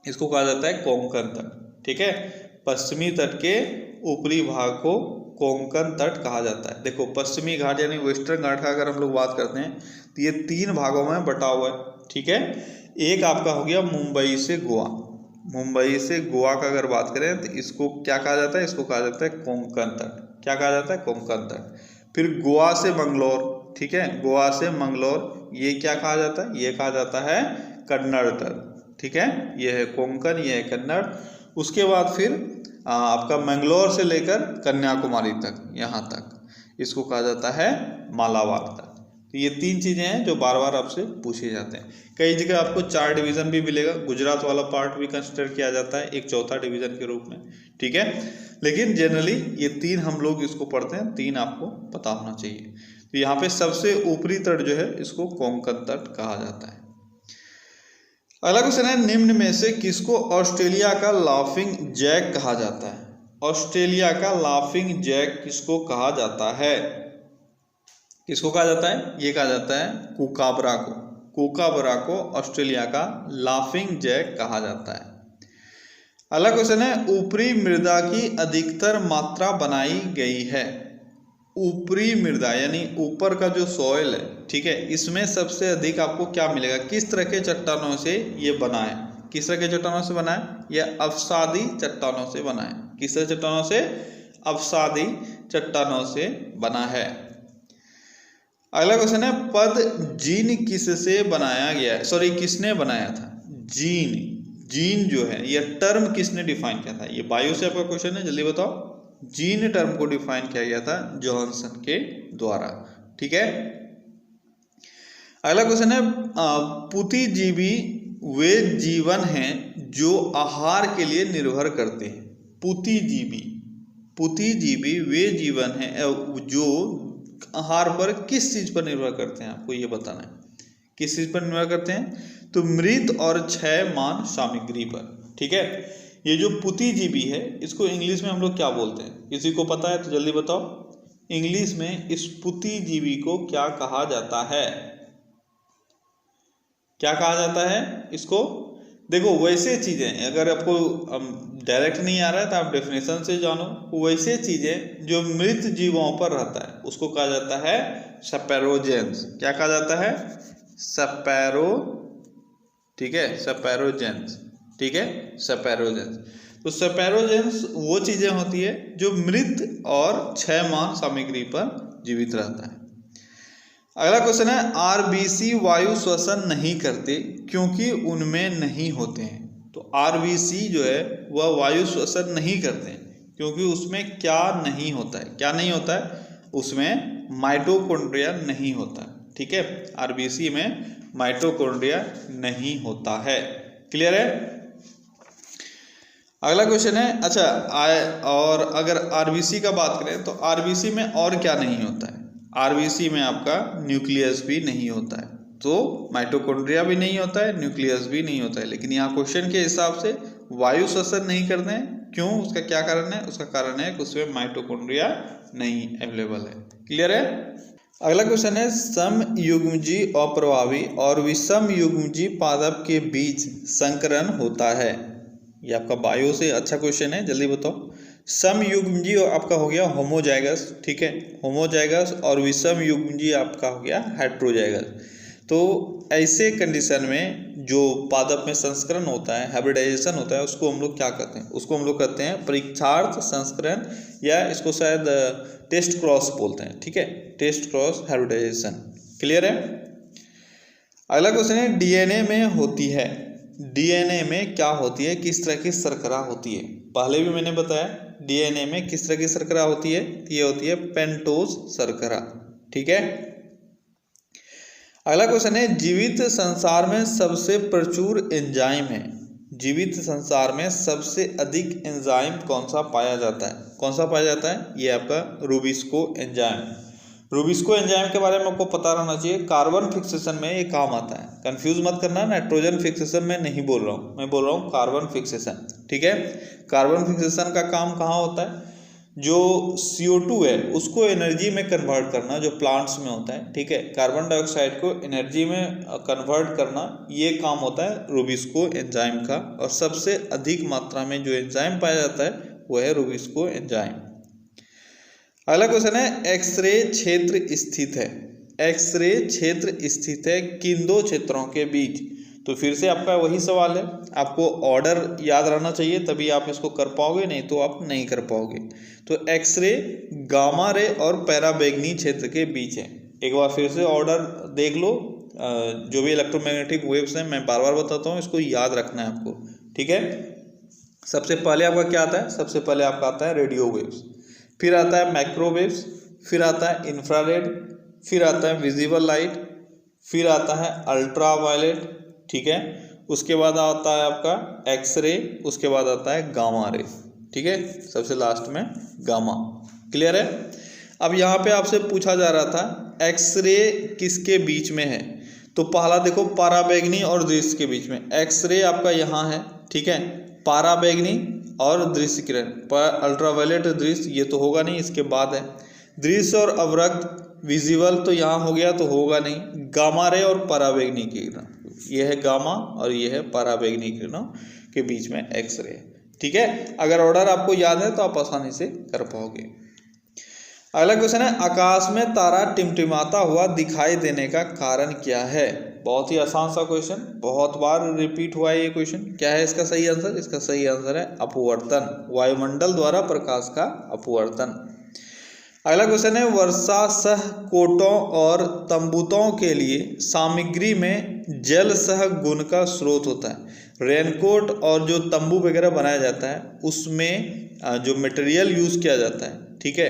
इसको कहा जाता है कोंकण तट। ठीक है, पश्चिमी तट के ऊपरी भाग को कोंकण तट कहा जाता है। देखो पश्चिमी घाट यानी वेस्टर्न घाट का अगर हम लोग बात करते हैं तो ये 3 भागों में बटा हुआ है। ठीक है, एक आपका हो गया मुंबई से गोवा। मुंबई से गोवा का अगर बात करें तो इसको क्या कहा जाता है, इसको कहा जाता है कोंकण तट। क्या कहा जाता है, कोंकण तट। फिर गोवा से मंगलोर, ठीक है, गोवा से मंगलोर ये क्या कहा जाता है, ये कहा जाता है कन्नड़ तट। ठीक है, ये है कोंकण, ये है कन्नड़। उसके बाद फिर आपका मंगलोर से लेकर कन्याकुमारी तक, यहाँ तक इसको कहा जाता है मालाबार तक। तो ये 3 चीजें हैं जो बार बार आपसे पूछे जाते हैं। कई जगह आपको 4 डिवीजन भी मिलेगा, गुजरात वाला पार्ट भी कंसिडर किया जाता है एक चौथा डिवीजन के रूप में। ठीक है, लेकिन जनरली ये 3 हम लोग इसको पढ़ते हैं, 3 आपको पता होना चाहिए। तो यहाँ पे सबसे ऊपरी तट जो है इसको कोंकण तट कहा जाता है। अगला क्वेश्चन है निम्न में से किसको ऑस्ट्रेलिया का लाफिंग जैक कहा जाता है। ऑस्ट्रेलिया का लाफिंग जैक किसको कहा जाता है, किसको कहा जाता है, ये कहा जाता है कूकाबरा को। कूकाबरा को ऑस्ट्रेलिया का लाफिंग जैक कहा जाता है। अगला क्वेश्चन है ऊपरी मृदा की अधिकतर मात्रा बनाई गई है। ऊपरी मृदा यानी ऊपर का जो सॉइल है, ठीक है, इसमें सबसे अधिक आपको क्या मिलेगा, किस तरह के चट्टानों से ये बना है, किस तरह के चट्टानों से बना है, यह अवसादी चट्टानों से बना है। किस तरह चट्टानों से, अवसादी चट्टानों से बना है। अगला क्वेश्चन है पद जीन किससे बनाया गया है, सॉरी किसने बनाया था। जीन, जीन जो है यह टर्म किसने डिफाइन किया था, ये बायो से आपका क्वेश्चन है, जल्दी बताओ। जीन टर्म को डिफाइन किया गया था जॉनसन के द्वारा। ठीक है, अगला क्वेश्चन है पुतिजीवी वे जीवन हैं जो आहार के लिए निर्भर करते हैं। पुतिजीवी, पुतिजीवी वे जीवन हैं जो आहार पर किस चीज पर निर्भर करते हैं, आपको ये बताना है। किस चीज पर निर्भर करते हैं, तो मृत और क्षयमान सामग्री पर। ठीक है, ये जो पुतिजीवी है इसको इंग्लिश में हम लोग क्या बोलते हैं, किसी को पता है तो जल्दी बताओ। इंग्लिश में इस पुतिजीवी को क्या कहा जाता है। क्या कहा जाता है इसको? देखो वैसे चीजें, अगर आपको डायरेक्ट नहीं आ रहा है तो आप डेफिनेशन से जानो। वैसे चीजें जो मृत जीवों पर रहता है उसको कहा जाता है स्पैरोजेंस। क्या कहा जाता है? स्पैरो, ठीक है, स्पैरोजेंस, ठीक है, स्पैरोजेंस। तो स्पैरोजेंस वो चीजें होती है जो मृत और क्षयमान सामग्री पर जीवित रहता है। अगला क्वेश्चन है, आरबीसी वायु श्वसन नहीं करते क्योंकि उनमें नहीं होते हैं। तो आरबीसी जो है वह वायु श्वसन नहीं करते हैं क्योंकि उसमें क्या नहीं होता है? क्या नहीं होता है? उसमें माइटोकॉन्ड्रिया नहीं होता है। ठीक है, आरबीसी में माइटोकॉन्ड्रिया नहीं होता है। क्लियर है? अगला क्वेश्चन है, अच्छा और अगर आरबीसी का बात करें तो आरबीसी में और क्या नहीं होता है? आरबीसी में आपका न्यूक्लियस भी नहीं होता है। तो माइटोकॉन्ड्रिया भी नहीं होता है, न्यूक्लियस भी नहीं होता है। लेकिन यहाँ क्वेश्चन के हिसाब से वायु श्वसन नहीं करते हैं। क्यों? उसका क्या कारण है? उसका कारण है कि उसमें माइटोकॉन्ड्रिया नहीं अवेलेबल है। क्लियर है? अगला क्वेश्चन है, समयुग्मजी अप्रभावी और विषम युग्मजी पादप के बीच संकरण होता है। ये आपका बायो से अच्छा क्वेश्चन है, जल्दी बताओ। समयुग्मजी आपका हो गया होमोजाइगस, ठीक है, होमोजाइगस, और विषम युग्मजी आपका हो गया हेट्रोजाइगस। तो ऐसे कंडीशन में जो पादप में संस्करण होता है, हाइब्रिडाइजेशन होता है, उसको हम लोग क्या कहते हैं? उसको हम लोग कहते हैं परीक्षार्थ संस्करण, या इसको शायद टेस्ट क्रॉस बोलते हैं। ठीक है, टेस्ट क्रॉस हाइब्रिडाइजेशन। क्लियर है? अगला क्वेश्चन है, डीएनए में होती है, डीएनए में क्या होती है, किस तरह की शर्करा होती है? पहले भी मैंने बताया डीएनए में किस तरह की शर्करा होती है, ये होती है पेंटोज शर्करा। ठीक है। अगला क्वेश्चन है, जीवित संसार में सबसे प्रचुर एंजाइम है, जीवित संसार में सबसे अधिक एंजाइम कौन सा पाया जाता है? कौन सा पाया जाता है? ये आपका रूबिस्को एंजाइम। रूबिस्को एंजाइम के बारे में आपको पता रहना चाहिए, कार्बन फिक्सेशन में ये काम आता है। कंफ्यूज मत करना, नाइट्रोजन फिक्सेशन में नहीं बोल रहा हूँ, मैं बोल रहा हूँ कार्बन फिक्सेशन। ठीक है, कार्बन फिक्सेशन का काम कहाँ होता है? जो CO2 है उसको एनर्जी में कन्वर्ट करना, जो प्लांट्स में होता है। ठीक है, कार्बन डाइऑक्साइड को एनर्जी में कन्वर्ट करना, ये काम होता है रूबिस्को एंजाइम का। और सबसे अधिक मात्रा में जो एंजाइम पाया जाता है वो है रूबिस्को एंजाइम। अगला क्वेश्चन है, एक्सरे क्षेत्र स्थित है, एक्सरे क्षेत्र स्थित है किन दो क्षेत्रों के बीच? तो फिर से आपका वही सवाल है, आपको ऑर्डर याद रहना चाहिए तभी आप इसको कर पाओगे, नहीं तो आप नहीं कर पाओगे। तो एक्सरे गामा रे और पैराबैंगनी क्षेत्र के बीच है। एक बार फिर से ऑर्डर देख लो, जो भी इलेक्ट्रोमैग्नेटिक वेव्स हैं मैं बार बार बताता हूँ, इसको याद रखना है आपको। ठीक है, सबसे पहले आपका क्या आता है? सबसे पहले आपका आता है रेडियो वेव्स, फिर आता है माइक्रोवेव्स, फिर आता है इंफ्रारेड, फिर आता है विजिबल लाइट, फिर आता है अल्ट्रा वायलेट। ठीक है, उसके बाद आता है आपका एक्सरे, उसके बाद आता है गामा रे। ठीक है, सबसे लास्ट में गामा। क्लियर है? अब यहाँ पे आपसे पूछा जा रहा था एक्सरे किसके बीच में है? तो पहला देखो, पाराबैंगनी और दृश्य के बीच में। एक्सरे आपका यहाँ है, ठीक है, पाराबैंगनी और दृश्य किरण, अल्ट्रावायलेट दृश्य ये तो होगा नहीं, इसके बाद है दृश्य और अवरक्त विजिबल, तो यहाँ हो गया तो होगा नहीं। गामा रे और पराबैंगनी किरण, ये है गामा और ये है पराबैंगनी किरणों के बीच में एक्सरे। ठीक है, अगर ऑर्डर आपको याद है तो आप आसानी से कर पाओगे। अगला क्वेश्चन है, आकाश में तारा टिमटिमाता हुआ दिखाई देने का कारण क्या है? बहुत ही आसान सा क्वेश्चन, बहुत बार रिपीट हुआ है ये क्वेश्चन। क्या है इसका सही आंसर? इसका सही आंसर है अपवर्तन, वायुमंडल द्वारा प्रकाश का अपवर्तन। अगला क्वेश्चन है, वर्षा सह कोटों और तंबूतों के लिए सामग्री में जल सह गुण का स्रोत होता है। रेनकोट और जो तंबू वगैरह बनाया जाता है उसमें जो मटेरियल यूज किया जाता है, ठीक है,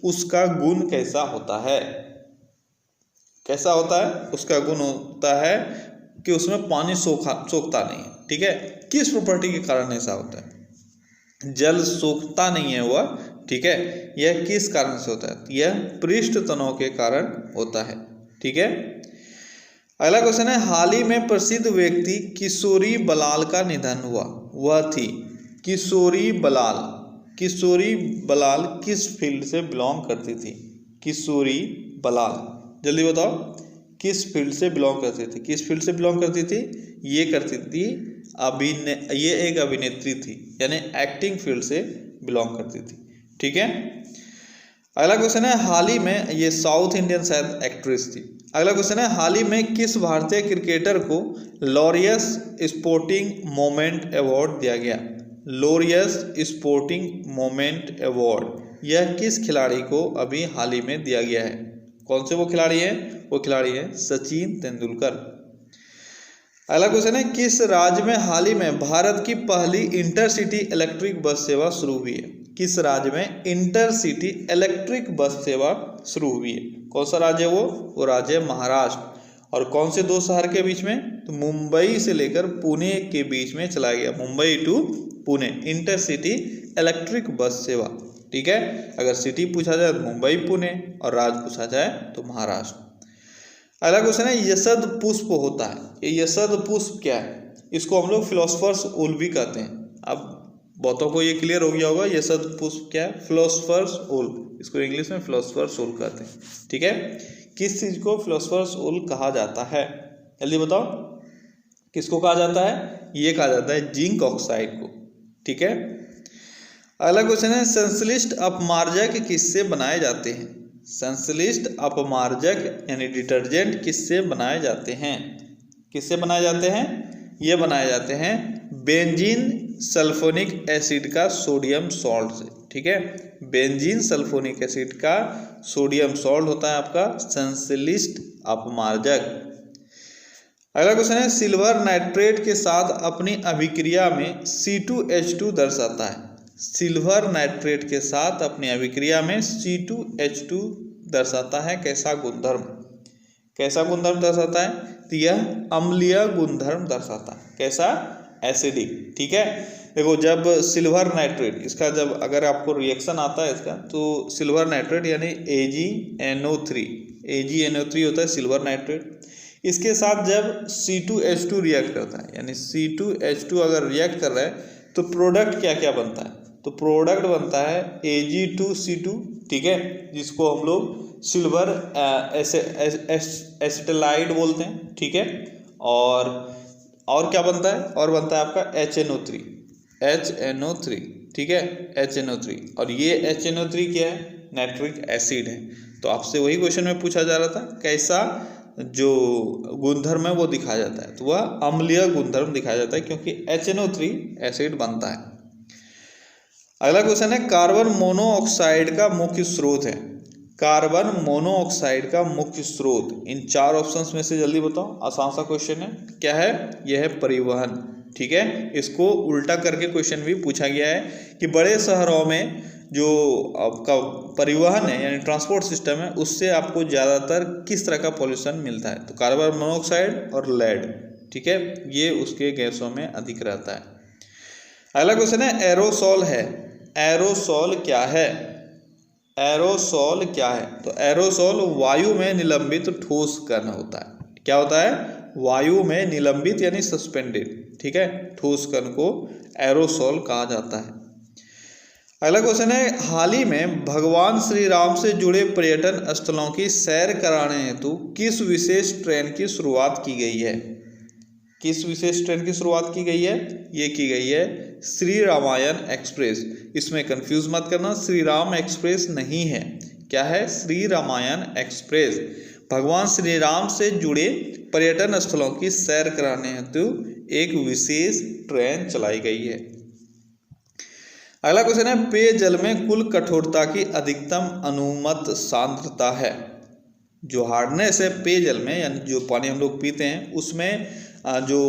उसका गुण कैसा होता है? कैसा होता है? उसका गुण होता है कि उसमें पानी सोखता नहीं है। ठीक है, किस प्रॉपर्टी के कारण ऐसा होता है? जल सोखता नहीं है वह, ठीक है, यह किस कारण से होता है? यह पृष्ठ तनों के कारण होता है। ठीक है, अगला क्वेश्चन है, हाल ही में प्रसिद्ध व्यक्ति किशोरी बलाल का निधन हुआ, वह थी किशोरी बलाल। किशोरी बलाल किस फील्ड से बिलोंग करती थी? किशोरी बलाल, जल्दी बताओ, किस फील्ड से बिलोंग करती थी? किस फील्ड से बिलोंग करती थी? ये करती थी ये एक अभिनेत्री थी, यानी एक्टिंग फील्ड से बिलोंग करती थी। ठीक है। अगला क्वेश्चन है, हाल ही में, ये साउथ इंडियन शायद एक्ट्रेस थी। अगला क्वेश्चन है, हाल ही में किस भारतीय क्रिकेटर को लॉरियस स्पोर्टिंग मोमेंट अवार्ड दिया गया? लॉरियस स्पोर्टिंग मोमेंट अवार्ड यह किस खिलाड़ी को अभी हाल ही में दिया गया है? कौन से वो खिलाड़ी हैं? वो खिलाड़ी है सचिन तेंदुलकर। अगला क्वेश्चन है, किस राज्य में हाल ही में भारत की पहली इंटरसिटी इलेक्ट्रिक बस सेवा शुरू हुई है? किस राज्य में इंटरसिटी इलेक्ट्रिक बस सेवा शुरू हुई है? कौन सा राज्य है वो? वो राज्य है महाराष्ट्र। और कौन से दो शहर के बीच में? तो मुंबई से लेकर पुणे के बीच में चला गया, Mumbai to Pune, intercity electric bus सेवा। ठीक है। अगर सिटी पूछा जाए तो मुंबई पुणे, और राज्य पूछा जाए तो महाराष्ट्र। अगला क्वेश्चन है, यशद पुष्प होता है, ये यशद पुष्प क्या है? इसको हम लोग फिलोसफर्स उल भी कहते हैं। अब बहुतों को ये क्लियर हो गया होगा यशद पुष्प क्या है? फिलोसफर्स उल, इसको इंग्लिश में फिलोसफर्स उल कहते हैं। ठीक है। किस चीज को फिलोसफर्स उल कहा जाता है? जल्दी बताओ, किसको कहा जाता है? ये कहा जाता है जिंक ऑक्साइड को। ठीक है। अगला क्वेश्चन है, संश्लिष्ट अपमार्जक किससे बनाए जाते हैं? संश्लिष्ट अपमार्जक यानी डिटर्जेंट किससे बनाए जाते हैं? किससे बनाए जाते हैं? ये बनाए जाते हैं बेंजीन सल्फोनिक एसिड का सोडियम सॉल्ट से। ठीक है। बेंजीन सल्फोनिक एसिड का सोडियम सॉल्ट होता है आपका संश्लिष्ट अपमार्जक। अगला क्वेश्चन है, सिल्वर नाइट्रेट के साथ अपनी अभिक्रिया में C2H2 दर्शाता है। सिल्वर नाइट्रेट के साथ अपनी अभिक्रिया में C2H2 दर्शाता है कैसा गुणधर्म? कैसा गुणधर्म दर्शाता है? तो यह अम्लीय गुणधर्म दर्शाता है। कैसा? एसिडिक। ठीक है। देखो, जब सिल्वर नाइट्रेट, इसका जब अगर आपको रिएक्शन आता है इसका, तो सिल्वर नाइट्रेट यानी AgNO3 होता है सिल्वर नाइट्रेट। इसके साथ जब C2H2 रिएक्ट करता है, यानी C2H2 अगर रिएक्ट कर रहा है तो प्रोडक्ट क्या क्या बनता है? तो प्रोडक्ट बनता है Ag2C2। ठीक है। जिसको हम लोग सिल्वर एसिटाइड बोलते हैं। ठीक है। और क्या बनता है? और बनता है आपका HNO3। ठीक है। HNO3, और ये HNO3 क्या है? नाइट्रिक एसिड है। तो आपसे वही क्वेश्चन में पूछा जा रहा था, कैसा जो गुणधर्म है वो दिखाया जाता है? तो वह अम्लीय गुणधर्म दिखाया जाता है, क्योंकि HNO3 एसिड बनता है। अगला क्वेश्चन है, कार्बन मोनोऑक्साइड का मुख्य स्रोत है। कार्बन मोनोऑक्साइड का मुख्य स्रोत इन चार ऑप्शंस में से जल्दी बताओ। आसान सा क्वेश्चन है। क्या है? यह है परिवहन। ठीक है। इसको उल्टा करके क्वेश्चन भी पूछा गया है कि बड़े शहरों में जो आपका परिवहन है यानी ट्रांसपोर्ट सिस्टम है, उससे आपको ज़्यादातर किस तरह का पॉल्यूशन मिलता है? तो कार्बन मोनोऑक्साइड और लेड। ठीक है। ये उसके गैसों में अधिक रहता है। अगला क्वेश्चन है, एरोसोल है। एरोसोल क्या है? एरोसोल क्या है? तो एरोसोल वायु में निलंबित ठोस कण होता है। क्या होता है? वायु में निलंबित यानी सस्पेंडेड। ठीक है। ठोस कण को एरोसोल कहा जाता है। अगला क्वेश्चन है, हाल ही में भगवान श्री राम से जुड़े पर्यटन स्थलों की सैर कराने हेतु किस विशेष ट्रेन की शुरुआत की गई है? किस विशेष ट्रेन की शुरुआत की गई है? ये की गई है श्री रामायण एक्सप्रेस। इसमें कंफ्यूज मत करना, श्री राम एक्सप्रेस नहीं है। क्या है? श्री रामायण एक्सप्रेस। भगवान श्री राम से जुड़े पर्यटन स्थलों की सैर कराने हेतु एक विशेष ट्रेन चलाई गई है। अगला क्वेश्चन है, पेयजल में कुल कठोरता की अधिकतम अनुमत सांद्रता है। जो हार्डनेस है पेयजल में, यानी जो पानी हम लोग पीते हैं उसमें जो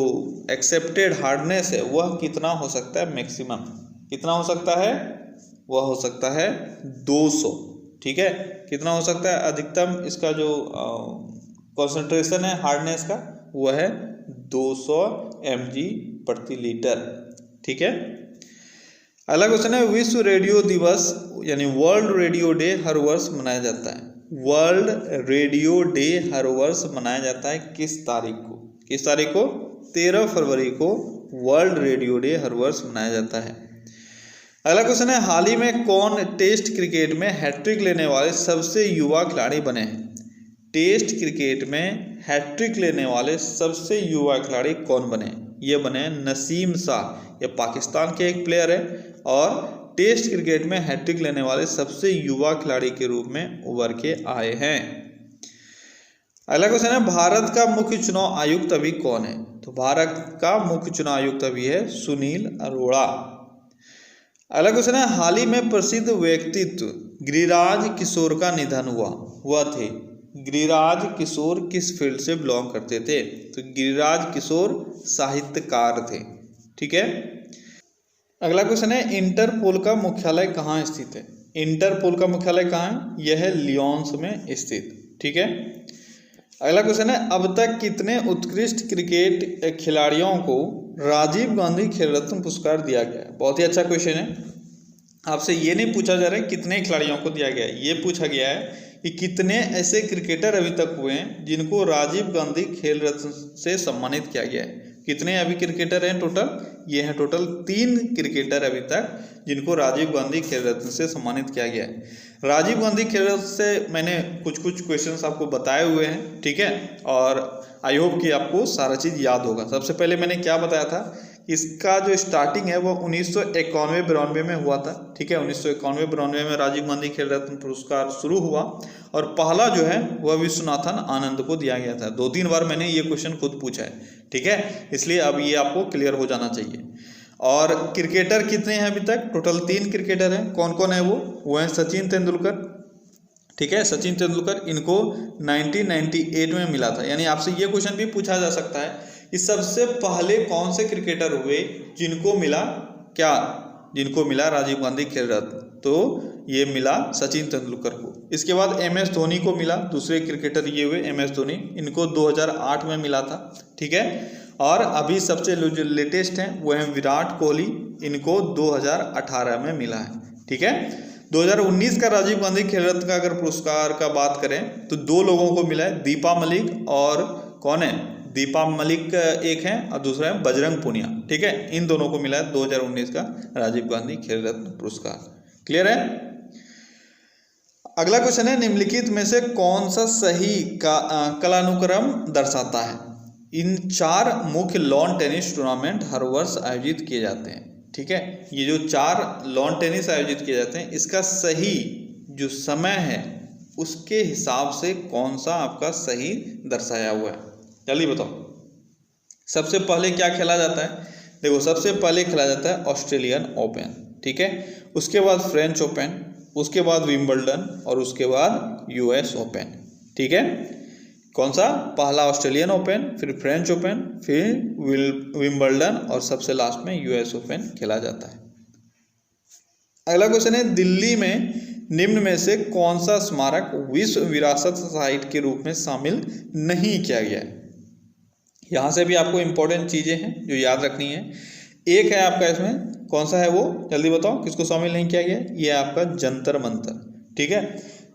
एक्सेप्टेड हार्डनेस है वह कितना हो सकता है? मैक्सिमम कितना हो सकता है? वह हो सकता है 200। ठीक है। कितना हो सकता है? अधिकतम इसका जो कॉन्सेंट्रेशन है हार्डनेस का वह है 200 mg/लीटर। ठीक है। अगला क्वेश्चन है, विश्व रेडियो दिवस यानी वर्ल्ड रेडियो डे हर वर्ष मनाया जाता है। वर्ल्ड रेडियो डे हर वर्ष मनाया जाता है किस तारीख को? किस तारीख को? 13 फरवरी को वर्ल्ड रेडियो डे हर वर्ष मनाया जाता है। अगला क्वेश्चन है, हाल ही में कौन टेस्ट क्रिकेट में हैट्रिक लेने वाले सबसे युवा खिलाड़ी बने हैं? टेस्ट क्रिकेट में हैट्रिक लेने वाले सबसे युवा खिलाड़ी कौन बने? ये बने नसीम शाह। ये पाकिस्तान के एक प्लेयर है और टेस्ट क्रिकेट में हैट्रिक लेने वाले सबसे युवा खिलाड़ी के रूप में उभर के आए हैं। अगला क्वेश्चन है, भारत का मुख्य चुनाव आयुक्त अभी कौन है? तो भारत का मुख्य चुनाव आयुक्त अभी है सुनील अरोड़ा। अगला क्वेश्चन है, हाल ही में प्रसिद्ध व्यक्तित्व गिरिराज किशोर का निधन हुआ, वह थे? गिरिराज किशोर किस फील्ड से बिलोंग करते थे? तो गिरिराज किशोर साहित्यकार थे। ठीक है। अगला क्वेश्चन है, इंटरपोल का मुख्यालय कहाँ स्थित है? इंटरपोल का मुख्यालय कहाँ है? यह है लियोन्स में स्थित। ठीक है। अगला क्वेश्चन है, अब तक कितने उत्कृष्ट क्रिकेट खिलाड़ियों को राजीव गांधी खेल रत्न पुरस्कार दिया गया है? बहुत ही अच्छा क्वेश्चन है। आपसे ये नहीं पूछा जा रहा है कितने खिलाड़ियों को दिया गया है, ये पूछा गया है कि कितने ऐसे क्रिकेटर अभी तक हुए हैं जिनको राजीव गांधी खेल रत्न से सम्मानित किया गया है। कितने अभी क्रिकेटर हैं टोटल? ये हैं टोटल 3 क्रिकेटर अभी तक जिनको राजीव गांधी खेल रत्न से सम्मानित किया गया है। राजीव गांधी खेल रत्न से मैंने कुछ क्वेश्चंस आपको बताए हुए हैं। ठीक है। और आई होप कि आपको सारा चीज़ याद होगा। सबसे पहले मैंने क्या बताया था, इसका जो स्टार्टिंग है वो 1991-92 में हुआ था। ठीक है। 1991-92 में राजीव गांधी खेल रत्न पुरस्कार शुरू हुआ और पहला जो है वह विश्वनाथन आनंद को दिया गया था। 2-3 बार मैंने ये क्वेश्चन खुद पूछा है। ठीक है। इसलिए अब ये आपको क्लियर हो जाना चाहिए। और क्रिकेटर कितने हैं अभी तक? टोटल 3 क्रिकेटर हैं। कौन कौन है वो हैं सचिन तेंदुलकर। ठीक है। सचिन तेंदुलकर, इनको 1998 में मिला था। यानी आपसे ये क्वेश्चन भी पूछा जा सकता है कि सबसे पहले कौन से क्रिकेटर हुए जिनको मिला क्या? जिनको मिला राजीव गांधी खेल रत्न, तो ये मिला सचिन तेंदुलकर को। इसके बाद MS धोनी को मिला। दूसरे क्रिकेटर ये हुए MS धोनी, इनको 2008 में मिला था। ठीक है। और अभी सबसे जो लेटेस्ट हैं वो हैं विराट कोहली, इनको 2018 में मिला है। ठीक है। 2019 का राजीव गांधी खेल रत्न का अगर पुरस्कार का बात करें तो 2 लोगों को मिला है, दीपा मलिक और कौन है? दीपा मलिक एक है और दूसरा है बजरंग पुनिया। ठीक है। इन दोनों को मिला है 2019 का राजीव गांधी खेल रत्न पुरस्कार। क्लियर है। अगला क्वेश्चन है, निम्नलिखित में से कौन सा सही कालानुक्रम दर्शाता है? इन 4 मुख्य लॉन टेनिस टूर्नामेंट हर वर्ष आयोजित किए जाते हैं। ठीक है। ये जो 4 लॉन टेनिस आयोजित किए जाते हैं, इसका सही जो समय है उसके हिसाब से कौन सा आपका सही दर्शाया हुआ है? जल्दी बताओ। सबसे पहले क्या खेला जाता है? देखो, सबसे पहले खेला जाता है ऑस्ट्रेलियन ओपन। ठीक है। उसके बाद फ्रेंच ओपन, उसके बाद विंबलडन और उसके बाद US ओपन। ठीक है। कौन सा? पहला ऑस्ट्रेलियन ओपन, फिर फ्रेंच ओपन, फिर विंबलडन और सबसे लास्ट में US ओपन खेला जाता है। अगला क्वेश्चन है, दिल्ली में निम्न में से कौन सा स्मारक विश्व विरासत साइट के रूप में शामिल नहीं किया गया है? यहाँ से भी आपको इंपॉर्टेंट चीज़ें हैं जो याद रखनी है। एक है आपका इसमें, कौन सा है वो? जल्दी बताओ, किसको शामिल नहीं किया गया? ये आपका जंतर मंतर। ठीक है।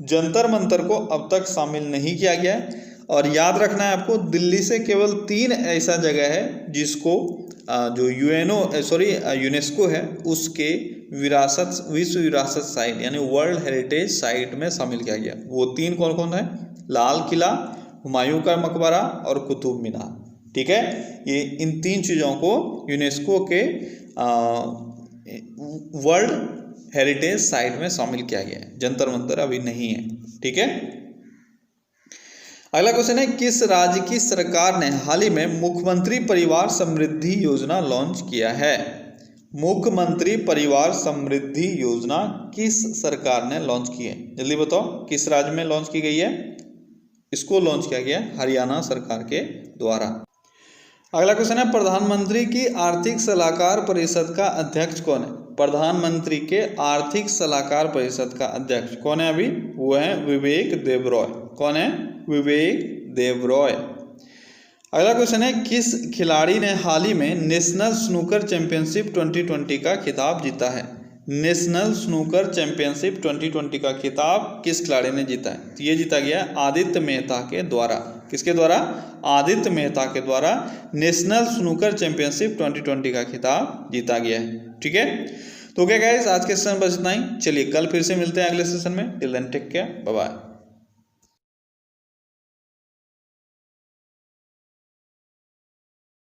जंतर मंतर को अब तक शामिल नहीं किया गया है। और याद रखना है आपको, दिल्ली से केवल 3 ऐसा जगह है जिसको जो यूनेस्को है उसके विश्व विरासत साइट यानी वर्ल्ड हेरिटेज साइट में शामिल किया गया। वो 3 कौन कौन है? लाल किला, हुमायूं का मकबरा और कुतुब मीनार। ठीक है। ये इन 3 चीज़ों को यूनेस्को के वर्ल्ड हेरिटेज साइट में शामिल किया गया है। जंतर मंतर अभी नहीं है। ठीक है। अगला क्वेश्चन है, किस राज्य की सरकार ने हाल ही में मुख्यमंत्री परिवार समृद्धि योजना लॉन्च किया है? मुख्यमंत्री परिवार समृद्धि योजना किस सरकार ने लॉन्च की है? जल्दी बताओ, किस राज्य में लॉन्च की गई है? इसको लॉन्च किया गया हरियाणा सरकार के द्वारा। अगला क्वेश्चन है, प्रधानमंत्री की आर्थिक सलाहकार परिषद का अध्यक्ष कौन है? प्रधानमंत्री के आर्थिक सलाहकार परिषद का अध्यक्ष कौन है अभी? वो है विवेक देबरॉय। कौन है? विवेक देबरॉय। अगला क्वेश्चन है, किस खिलाड़ी ने हाल ही में नेशनल स्नूकर चैंपियनशिप 2020 का खिताब जीता है? नेशनल स्नूकर चैंपियनशिप 2020 का खिताब किस खिलाड़ी ने जीता है? तो ये जीता गया आदित्य मेहता के द्वारा। किसके द्वारा? आदित्य मेहता के द्वारा नेशनल स्नूकर चैंपियनशिप 2020 का खिताब जीता गया है। ठीक है। तो क्या गाइस, आज के सेशन बस इतना ही। चलिए कल फिर से मिलते हैं अगले सेशन में। Till then take care, bye bye.